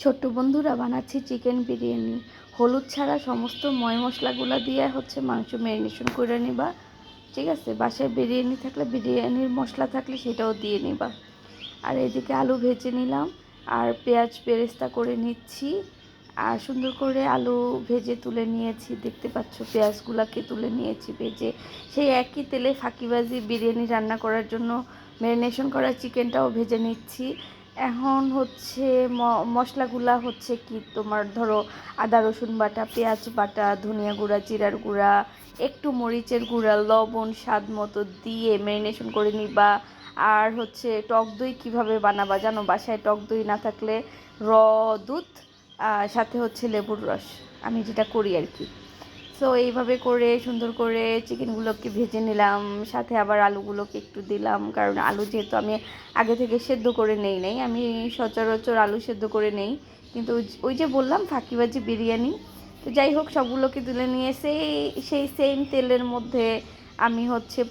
ছোট্ট বন্ধুরা, বানাচ্ছি চিকেন বিরিয়ানি। হলুদ ছাড়া সমস্ত ময় মশলাগুলো দিয়ে মাংস ম্যারিনেশন করে নিবা। ঠিক আছে, বাসায় বিরিয়ানি থাকলে, বিরিয়ানির মশলা থাকলে সেটাও দিয়ে নিবা। আর এদিকে আলু ভেজে নিলাম, আর পেঁয়াজ বেরেস্তা করে নিচ্ছি। আর সুন্দর করে আলু ভেজে তুলে নিয়েছি, দেখতে পাচ্ছ পেঁয়াজগুলোকে তুলে নিয়েছি ভেজে। সেই একই তেলে ফাঁকিবাজি বিরিয়ানি রান্না করার জন্য ম্যারিনেশন করা চিকেনটাও ভেজে নিচ্ছি। এখন মশলাগুলা কি তোমার ধরো আদা রসুন বাটা, পেঁয়াজ বাটা, ধনিয়া গুঁড়া, জিরার গুঁড়া, একটু মরিচের গুঁড়া, লবণ স্বাদ মতো দিয়ে ম্যারিনেশন করে নিবা। আর টক দই কীভাবে বানাবা জানো? বাসায় টক দই না থাকলে দুধ সাথে লেবুর রস, আমি যেটা করি আর কি। সো এইভাবে করে সুন্দর করে চিকেনগুলোকে ভেজে নিলাম, সাথে আবার আলুগুলোকে একটু দিলাম, কারণ আলু যেহেতু আমি আগে থেকে সেদ্ধ করে নাই, আমি সচরাচর আলু সেদ্ধ করে নেই, কিন্তু ওই যে বললাম ফাঁকিবাজি বিরিয়ানি। তো যাই হোক, সবগুলোকে তুলে নিয়ে সেই সেম তেলের মধ্যে আমি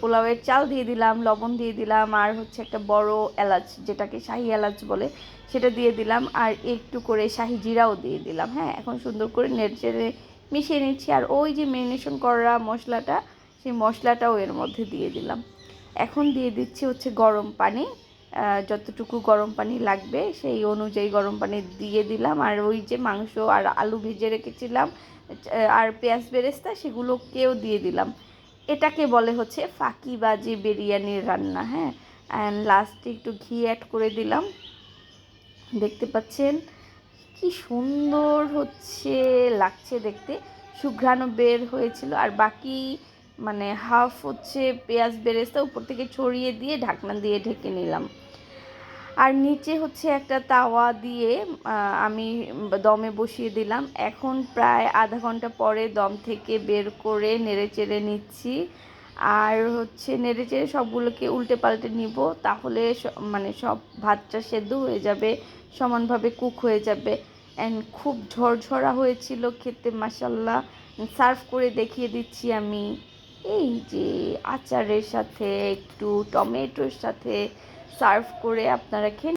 পোলাওয়ের চাল দিয়ে দিলাম, লবণ দিয়ে দিলাম, আর একটা বড় এলাচ, যেটাকে শাহি এলাচ বলে, সেটা দিয়ে দিলাম, আর একটু করে শাহি জিরাও দিয়ে দিলাম। হ্যাঁ, এখন সুন্দর করে নেড়ে মিশিয়ে নিচ্ছি। আর ওই যে ম্যারিনেশন করা মশলাটা, সেই মশলাটাও এর মধ্যে দিয়ে দিলাম। এখন দিয়ে দিচ্ছি গরম পানি, যতটুকু গরম পানি লাগবে সেই অনুযায়ী গরম পানি দিয়ে দিলাম। আর ওই যে মাংস আর আলু ভেজে রেখেছিলাম আর পেঁয়াজ বেরেস্তা, সেগুলোকেও দিয়ে দিলাম। এটাকে বলে ফাঁকিবাজি বিরিয়ানির রান্না। হ্যাঁ, অ্যান্ড লাস্টে একটু ঘি অ্যাড করে দিলাম। দেখতে পাচ্ছেন কি সুন্দর লাগছে দেখতে, সুঘ্রাণও বের হয়েছিল। আর বাকি হাফ পেঁয়াজ বেরেস্তা উপর থেকে ছড়িয়ে দিয়ে ঢাকনা দিয়ে ঢেকে নিলাম। আর নিচে একটা তাওয়া দিয়ে আমি দমে বসিয়ে দিলাম। এখন প্রায় আধা ঘন্টা পরে দম থেকে বের করে নেড়ে চেড়ে নিচ্ছি। আর নেড়ে চেড়ে সবগুলোকে উল্টে পাল্টে নিব, তাহলে সব ভাতটা সেদ্ধ হয়ে যাবে, সমানভাবে কুক হয়ে যাবে। অ্যান্ড খুব ঝরঝরা হয়েছিল খেতে, মাশাল্লাহ। সার্ভ করে দেখিয়ে দিচ্ছি আমি, এই যে আচারের সাথে, একটু টমেটোর সাথে সার্ভ করে আপনারা খেয়ে